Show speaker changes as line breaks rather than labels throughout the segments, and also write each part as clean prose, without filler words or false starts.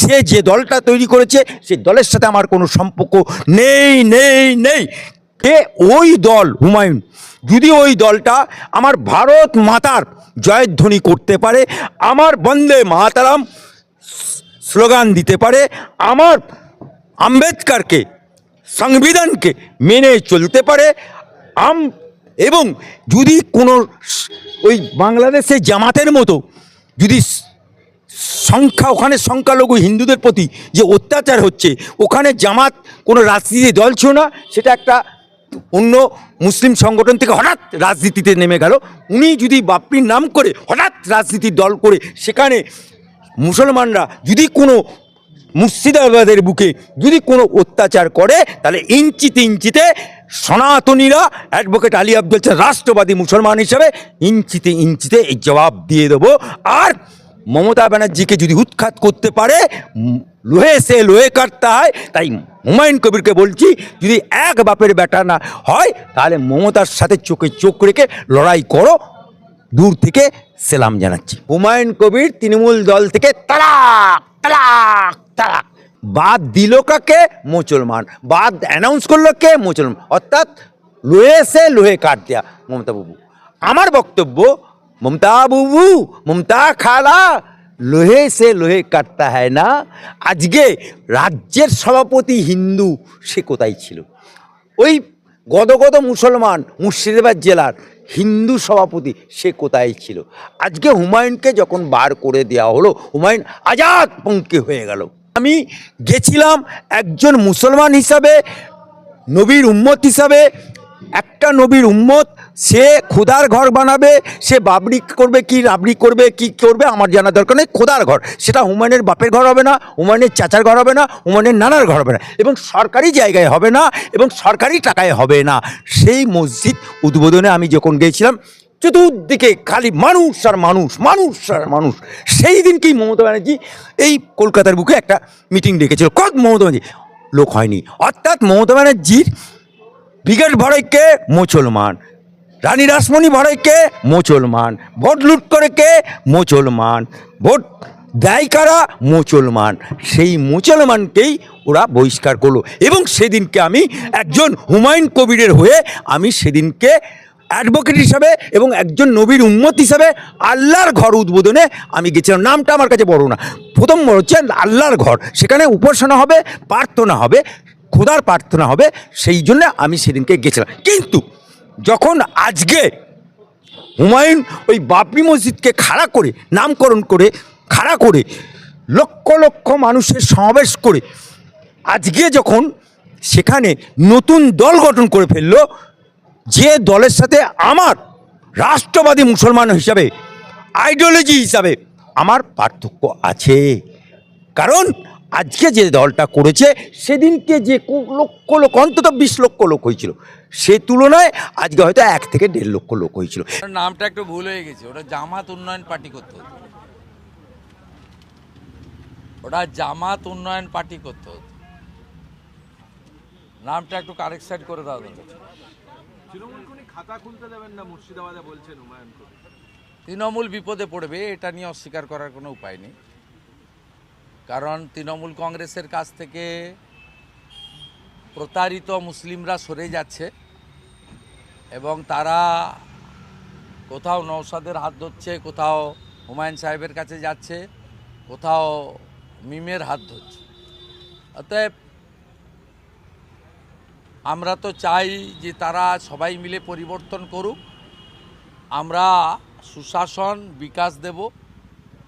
সে যে দলটা তৈরি করেছে সেই দলের সাথে আমার কোনো সম্পর্ক নেই নেই নেই। কে ওই দল হুমায়ুন, যদি ওই দলটা আমার ভারত মাতার জয়ধ্বনি করতে পারে, আমার বন্দে মাতারাম স্লোগান দিতে পারে, আমার আম্বেদকরকে সংবিধানকে মেনে চলতে পারে, এবং যদি কোনো ওই বাংলাদেশের জামাতের মতো যদি ওখানে সংখ্যালঘু হিন্দুদের প্রতি যে অত্যাচার হচ্ছে, ওখানে জামাত কোনো রাজনীতি দল ছিল না, সেটা একটা অন্য মুসলিম সংগঠন থেকে হঠাৎ রাজনীতিতে নেমে গেল। উনি যদি বাপ্পির নাম করে হঠাৎ রাজনীতির দল করে সেখানে মুসলমানরা যদি কোনো মুর্শিদাবাদের বুকে যদি কোনো অত্যাচার করে, তাহলে ইঞ্চিতে ইঞ্চিতে সনাতনীরা অ্যাডভোকেট আলী আব্দুল রাষ্ট্রবাদী মুসলমান হিসাবে ইঞ্চিতে ইঞ্চিতে এই জবাব দিয়ে দেবো। আর মমতা ব্যানার্জিকে যদি উৎখাত করতে পারে, লোহে সে লোহে কাটতে হয়। তাই হুমায়ুন কবিরকে বলছি, যদি এক বাপের বেটা না হয় তাহলে মমতার সাথে চোখে চোখ রেখে লড়াই করো। দূর থেকে সেলাম জানাচ্ছি। হুমায়ুন কবির তৃণমূল দল থেকে তালাক তালাক তালাক বাদ দিল কাকে? মুসলমান। বাদ অ্যানাউন্স করলো কে? মুসলমান। অর্থাৎ লোহে সে লোহে কাট দেয়া মমতা বাবু। আমার বক্তব্য, মমতা বাবু, মমতা খালা, লোহে সে লোহে কাটতা হয় না। আজকে রাজ্যের সভাপতি হিন্দু, সে কোথায় ছিল? ওই গদগদ মুসলমান মুর্শিদাবাদ জেলার হিন্দু সভাপতি, সে কোথায় ছিল? আজকে হুমায়ুনকে যখন বার করে দেওয়া হলো, হুমায়ুন আজাদ পঙ্কি হয়ে গেল। আমি গেছিলাম একজন মুসলমান হিসাবে, নবীর উম্মত হিসাবে। একটা নবীর উম্মত, সে খোদার ঘর বানাবে, সে বাবরি করবে কি রাবড়ি করবে কি করবে আমার জানা দরকার নেই। খোদার ঘর, সেটা হুমায়ুনের বাপের ঘর হবে না, হুমায়ুনের চাচার ঘর হবে না, হুমায়ুনের নানার ঘর হবে না, এবং সরকারি জায়গায় হবে না, এবং সরকারি টাকায় হবে না। সেই মসজিদ উদ্বোধনে আমি যখন গিয়েছিলাম, চতুর্দিকে খালি মানুষ আর মানুষ, মানুষ আর মানুষ। সেই দিনকেই মমতা ব্যানার্জি এই কলকাতার বুকে একটা মিটিং ডেকেছিল। মমতা ব্যানার্জি লোক হয়নি। অর্থাৎ মমতা ব্যানার্জির ব্রিগেড ভরে কে? মুসলমান। রানী রাসমণি ভরে কে? মুসলমান। ভোট লুট করে কে? মুসলমান। ভোট দেয় কারা? মুসলমান। সেই মুসলমানকেই ওরা বহিষ্কার করলো। এবং সেদিনকে আমি একজন হুমায়ুন কবিরের হয়ে আমি সেদিনকে অ্যাডভোকেট হিসাবে এবং একজন নবীর উম্মত হিসাবে আল্লাহর ঘর উদ্বোধনে আমি গেছিলাম। নামটা আমার কাছে বড় না, প্রথম বড় হচ্ছে আল্লাহর ঘর। সেখানে উপাসনা হবে, প্রার্থনা হবে, খোদার প্রার্থনা হবে। সেই জন্য আমি সেদিনকে গেছিলাম। কিন্তু যখন আজকে হুমায়ুন ওই বাবরি মসজিদকে খাড়া করে, নামকরণ করে, খাড়া করে, লক্ষ লক্ষ মানুষের সমাবেশ করে, আজকে যখন সেখানে নতুন দল গঠন করে ফেললো, যে দলের সাথে আমার রাষ্ট্রবাদী মুসলমান হিসাবে, আইডিওলজি হিসাবে আমার পার্থক্য আছে। কারণ আজকে যে দলটা করেছে, সেদিনকে যে লক্ষ লোক, অন্তত 20 লক্ষ লোক হয়েছিল, সে তুলনায় আজকে হয়তো 1 থেকে 1.5 লক্ষ লোক হয়েছিল।
নামটা একটু ভুল হয়ে গেছে, ওটা জামাত উন্নয়ন পার্টি করতে হতো, ওটা জামাত উন্নয়ন পার্টি করতে হতো। নামটা একটু কারেকশন করে দাও।
তৃণমূল কোন খাতা খুলতে দেবেন না মুর্শিদাবাদে বলছেন হুমায়ুন কবির।
তৃণমূল বিপদে পড়বে, এটা নিয়ে অস্বীকার করার কোনো উপায় নেই। কারণ তৃণমূল কংগ্রেসের কাছ থেকে প্রতারিত মুসলিমরা সরে যাচ্ছে, এবং তারা কোথাও নওশাদের হাত ধরছে, কোথাও হুমায়ুন সাহেবের কাছে যাচ্ছে, কোথাও মিমের হাত ধরছে। অতএব আমরা তো চাই যে তারা সবাই মিলে পরিবর্তন করুক, আমরা সুশাসন বিকাশ দেব,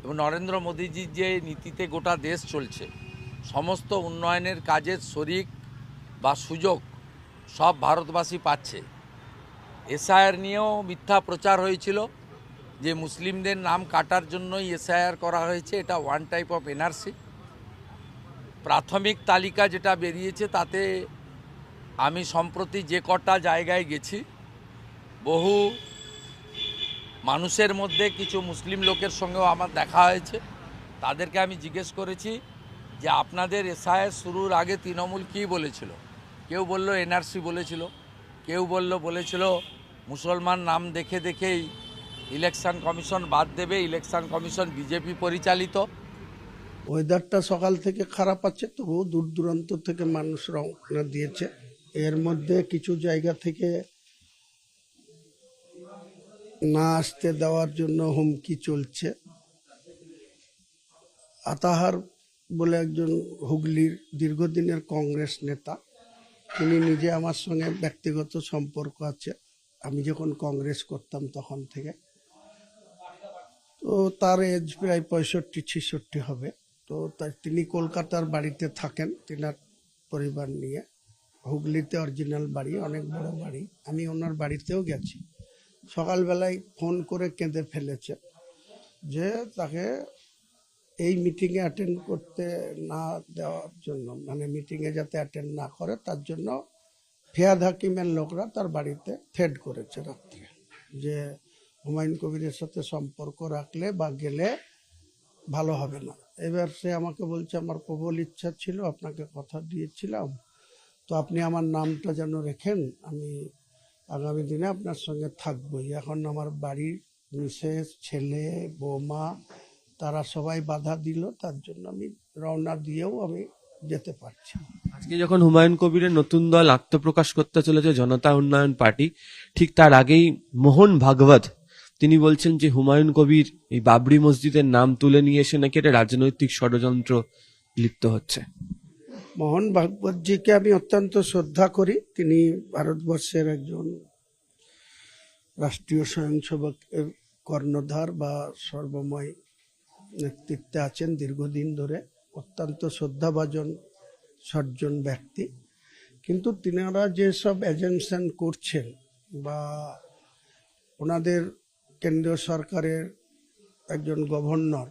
এবং নরেন্দ্র মোদীজির যে নীতিতে গোটা দেশ চলছে, সমস্ত উন্নয়নের কাজের শরিক বা সুযোগ সব ভারতবাসী পাচ্ছে। এসআইআর নিয়েও মিথ্যা প্রচার হয়েছিল যে মুসলিমদের নাম কাটার জন্যই এসআইআর করা হয়েছে, এটা ওয়ান টাইপ অফ এনআরসি। প্রাথমিক তালিকা যেটা বেরিয়েছে তাতে আমি সম্প্রতি যে কটা জায়গায় গেছি, বহু মানুষের মধ্যে কিছু মুসলিম লোকের সঙ্গেও আমার দেখা হয়েছে। তাদেরকে আমি জিজ্ঞেস করেছি যে আপনাদের এসআইআর শুরুর আগে তৃণমূল কী বলেছিল। কেউ বলল এনআরসি বলেছিল, কেউ বলেছিল মুসলমান নাম দেখে দেখেই ইলেকশন কমিশন বাদ দেবে, ইলেকশন কমিশন বিজেপি পরিচালিত।
ওয়েদারটা সকাল থেকে খারাপ আছে, তবুও দূর দূরান্ত থেকে মানুষ রওনা দিয়েছে। এর মধ্যে কিছু জায়গা থেকে না আসতে দেওয়ার জন্য হুমকি চলছে। আতাহার বলে একজন হুগলির দীর্ঘদিনের কংগ্রেস নেতা, তিনি নিজে আমার সঙ্গে ব্যক্তিগত সম্পর্ক আছে, আমি যখন কংগ্রেস করতাম তখন থেকে। তো তার এজ প্রায় 65-66 হবে। তো তিনি কলকাতার বাড়িতে থাকেন, তিনার পরিবার নিয়ে। হুগলিতে অরিজিনাল বাড়ি, অনেক বড় বাড়ি। আমি ওনার বাড়িতেও গেছি। সকালবেলায় ফোন করে কেঁদে ফেলেছে যে তাকে এই মিটিংয়ে অ্যাটেন্ড করতে না দেওয়ার জন্য, মানে মিটিংয়ে যাতে অ্যাটেন্ড না করে তার জন্য ফিয়াদ হাকিমের লোকরা তার বাড়িতে থ্রেট করেছে রাত্রে, যে হুমায়ুন কবিরের সাথে সম্পর্ক রাখলে বা গেলে ভালো হবে না। এবার সে আমাকে বলছে, আমার প্রবল ইচ্ছা ছিল, আপনাকে কথা দিয়েছিলাম, তো আপনি আমার নামটা যেন রেখেন, আমি আগামী দিনে আপনার সঙ্গে থাকবই। এখন আমার বাড়ির মিসেস, ছেলে, বৌমা তারা সবাই বাধা দিল, তার জন্য আমি রওনা দিয়েও আমি যেতে পারছি না।
আজকে যখন হুমায়ুন কবিরের নতুন দল আত্মপ্রকাশ করতে চলেছে জনতা উন্নয়ন পার্টি, ঠিক তার আগেই মোহন ভাগবত তিনি বলছেন যে হুমায়ুন কবির এই বাবরি মসজিদের নাম তুলে নিয়ে এসে নাকি এটা রাজনৈতিক ষড়যন্ত্র লিপ্ত হচ্ছে।
মোহন ভাগবতজিকে আমি অত্যন্ত শ্রদ্ধা করি। তিনি ভারতবর্ষের একজন রাষ্ট্রীয় স্বয়ংসেবকের কর্ণধার বা সর্বময় নেতৃত্বে আছেন দীর্ঘদিন ধরে, অত্যন্ত শ্রদ্ধাভাজন সজ্জন ব্যক্তি। কিন্তু তিনারা যেসব এজেন্সন করছেন বা ওনাদের কেন্দ্রীয় সরকারের একজন গভর্নর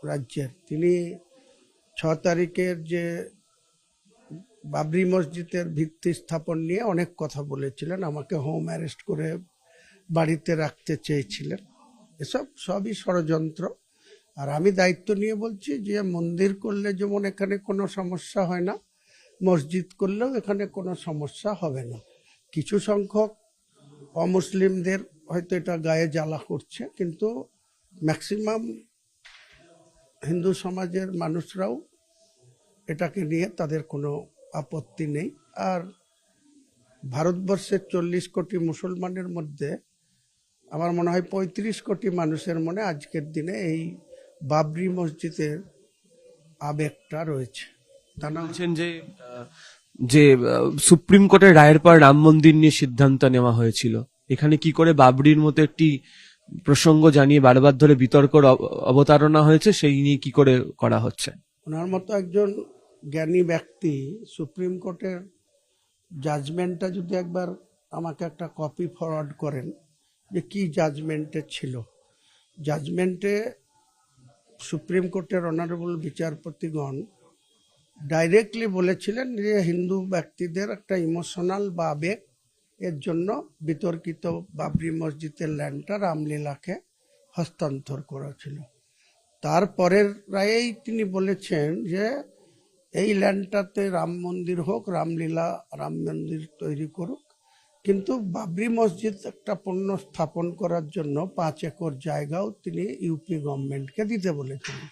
রাজ্যের, তিনি 6 তারিখের যে বাবরি মসজিদের ভিত্তি স্থাপন নিয়ে অনেক কথা বলেছিলেন, আমাকে হোম অ্যারেস্ট করে বাড়িতে রাখতে চেয়েছিলেন। এসব সবই ষড়যন্ত্র। আর আমি দায়িত্ব নিয়ে বলছি যে মন্দির করলে যেমন এখানে কোনো সমস্যা হয় না, মসজিদ করলেও এখানে কোনো সমস্যা হবে না। কিছু সংখ্যক অমুসলিমদের হয়তো এটা গায়ে জ্বালা করছে, কিন্তু ম্যাক্সিমাম হিন্দু সমাজের মানুষরাও এটাকে নিয়ে তাদের কোনো আপত্তি নেই। আর ভারতবর্ষের 40 কোটি মুসলমানের মধ্যে আমার মনে হয় 35 কোটি মানুষের মনে আজকের দিনে এই বাবরি মসজিদের আবেগটা রয়েছে। তা না
বলছেন যে সুপ্রিম কোর্টের রায়ের পর রাম মন্দির নিয়ে সিদ্ধান্ত নেওয়া হয়েছিল, এখানে কি করে বাবরির মতো একটি প্রসঙ্গ জানিয়ে বারবার ধরে বিতর্ক অবতারণা হয়েছে, সেই নিয়ে কি করে করা হচ্ছে?
ওনার মতো একজন জ্ঞানী ব্যক্তি সুপ্রিম কোর্টের জাজমেন্টটা যদি একবার আমাকে একটা কপি ফরওয়ার্ড করেন যে কি জাজমেন্টে ছিল। জাজমেন্টে সুপ্রিম কোর্টের অনারেবল বিচারপতিগণ ডাইরেক্টলি বলেছিলেন যে হিন্দু ব্যক্তিদের একটা ইমোশনাল বা আবেগ এর জন্য বিতর্কিত বাবরি মসজিদের ল্যান্ডটা রামলীলাকে হস্তান্তর করেছিল। তারপরের রায়েই তিনি বলেছেন যে এই ল্যান্ডটাতে রাম মন্দির হোক, রামলীলা রাম মন্দির তৈরি করুক, কিন্তু বাবরি মসজিদ একটা পণ্য স্থাপন করার জন্য 5 একর জায়গাও তিনি ইউপি গভর্নমেন্টকে দিতে বলেছিলেন।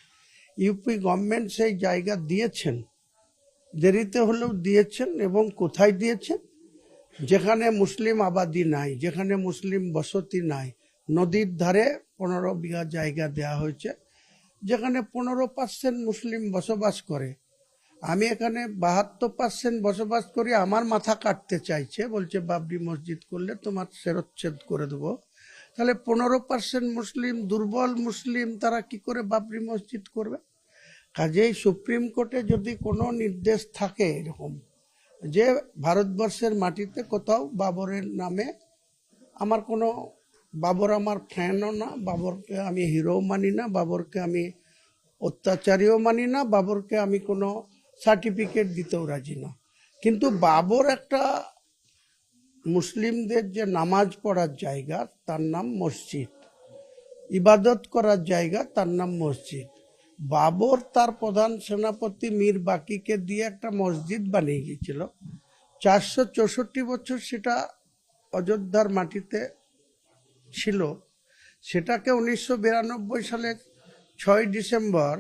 ইউপি গভর্নমেন্ট সেই জায়গা দিয়েছেন, দেরিতে হলেও দিয়েছেন। এবং কোথায় দিয়েছেন? যেখানে মুসলিম আবাদি নাই, যেখানে মুসলিম বসতি নাই, নদীর ধারে 15 বিঘা জায়গা দেয়া হয়েছে, যেখানে 15% মুসলিম বসবাস করে। আমি এখানে 72% বসবাস করি, আমার মাথা কাটতে চাইছে, বলছে বাবরি মসজিদ করলে তোমার শিরচ্ছেদ করে দেবো। তাহলে 15% মুসলিম, দুর্বল মুসলিম, তারা কি করে বাবরি মসজিদ করবে? কাজেই সুপ্রিম কোর্টে যদি কোনো নির্দেশ থাকে এরকম যে ভারতবর্ষের মাটিতে কোথাও বাবরের নামে, আমার কোনো, বাবর আমার ফ্যানও না, বাবরকে আমি হিরো মানি না, বাবরকে আমি অত্যাচারীও মানি না, বাবরকে আমি কোনো সার্টিফিকেট দিতেও রাজি না, কিন্তু বাবর একটা মুসলিমদের যে নামাজ পড়ার জায়গা তার নাম মসজিদ, ইবাদত করার জায়গা তার নাম মসজিদ। বাবর তার প্রধান সেনাপতি মীর বাকিকে দিয়ে একটা মসজিদ বানিয়ে গিয়েছিল। 464 বছর সেটা অযোধ্যার মাটিতে ছিল। সেটাকে 1992 সালে 6 ডিসেম্বর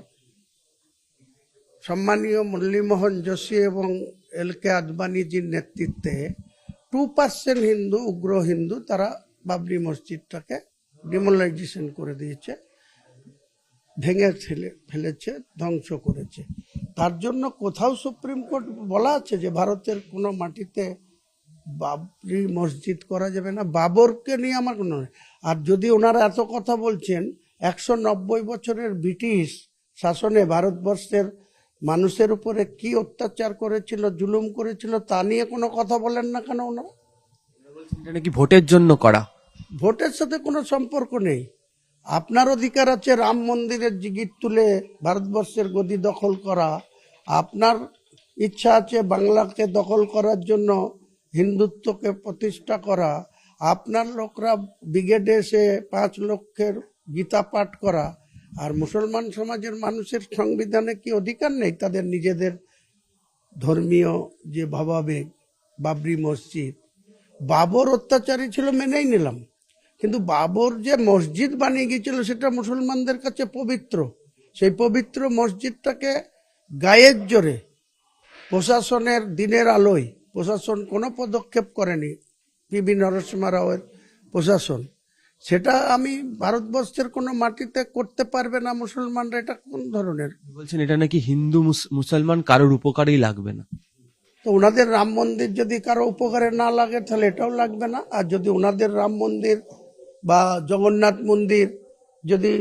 সম্মানীয় মুরলীমোহন যোশী এবং এল.কে. আদবানিজির নেতৃত্বে 2% হিন্দু, উগ্র হিন্দু, তারা বাবরি মসজিদটাকে ডিমোলাইজেশন করে দিয়েছে, ভেঙে ফেলেছে, ধ্বংস করেছে। তার জন্য কোথাও সুপ্রিম কোর্ট বলা আছে যে ভারতের কোনো মাটিতে বাবরি মসজিদ করা যাবে না? বাবরকে নিয়ে আমার কোনো, আর যদি ওনারা এত কথা বলছেন, 190 বছরের ব্রিটিশ শাসনে ভারতবর্ষের মানুষের উপরে কি অত্যাচার করেছিল, জুলুম করেছিল, তা নিয়ে কোনো কথা বলেন না কেন ওনারা?
এটা নাকি ভোটের জন্য করা।
ভোটের সাথে কোনো সম্পর্ক নেই। আপনার অধিকার আছে রাম মন্দিরের জিগির তুলে ভারতবর্ষের গদি দখল করা, আপনার ইচ্ছা আছে বাংলাকে দখল করার জন্য হিন্দুত্বকে প্রতিষ্ঠা করা, আপনার লোকরা ব্রিগেডে এসে 5 লক্ষের গীতা পাঠ করা। আর মুসলমান সমাজের মানুষের সংবিধানে কি অধিকার নেই তাদের নিজেদের ধর্মীয় যে ভাবাবেগ? বাবরি মসজিদ, বাবর অত্যাচারী ছিল মেনেই নিলাম, কিন্তু বাবর যে মসজিদ বানিয়ে গিয়েছিল সেটা মুসলমানদের কাছে পবিত্র। সেই পবিত্র মসজিদটাকে গায়ের জোরে প্রশাসনের দিনের আলোয় প্রশাসন কোনো পদক্ষেপ করেনি, পি.ভি. নরসিংহ রাওয়ের প্রশাসন। সেটা আমি ভারতবর্ষের কোনো মাটিতে করতে পারবে না মুসলমানরা, এটা কোন ধরনের?
বলছেন এটা নাকি হিন্দু মুসলমান কারোর উপকারেই লাগবে না।
তো ওনাদের রাম মন্দির যদি কারো উপকারে না লাগে তাহলে এটাও লাগবে না। আর যদি ওনাদের রাম মন্দির বা জগন্নাথ মন্দির যদি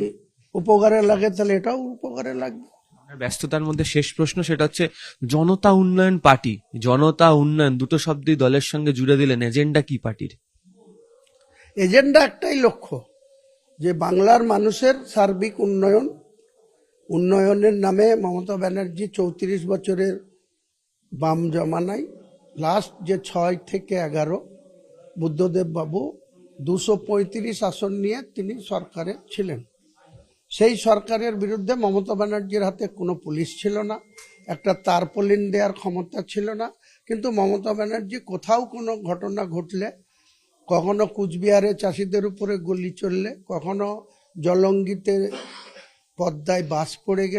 উপকারে লাগে তাহলে এটাও উপকারে লাগবে।
ব্যস্ততার মধ্যে শেষ প্রশ্ন, সেটা হচ্ছে জনতা উন্নয়ন পার্টি, জনতা উন্নয়ন দুটো শব্দই দলের সঙ্গে জুড়ে দিলেন, এজেন্ডা কি পার্টির?
এজেন্ডা একটাই লক্ষ্য, যে বাংলার মানুষের সার্বিক উন্নয়ন। উন্নয়নের নামে মমতা ব্যানার্জি 34 বছরের বাম জমানায় লাস্ট যে 6 থেকে 11 বুদ্ধদেব বাবু 235 আসন নিয়ে তিনি সরকারে ছিলেন। সেই সরকারের বিরুদ্ধে মমতা ব্যানার্জির হাতে কোনো পুলিশ ছিল না, একটা তারপলিন দেওয়ার ক্ষমতা ছিল না। কিন্তু মমতা ব্যানার্জি কোথাও কোনো ঘটনা ঘটলে, কখনো কুচবিহারে চাষিদের উপরে গুলি চললে, কখনো জলঙ্গিতে পদ্মায় বাস পড়ে গেলে,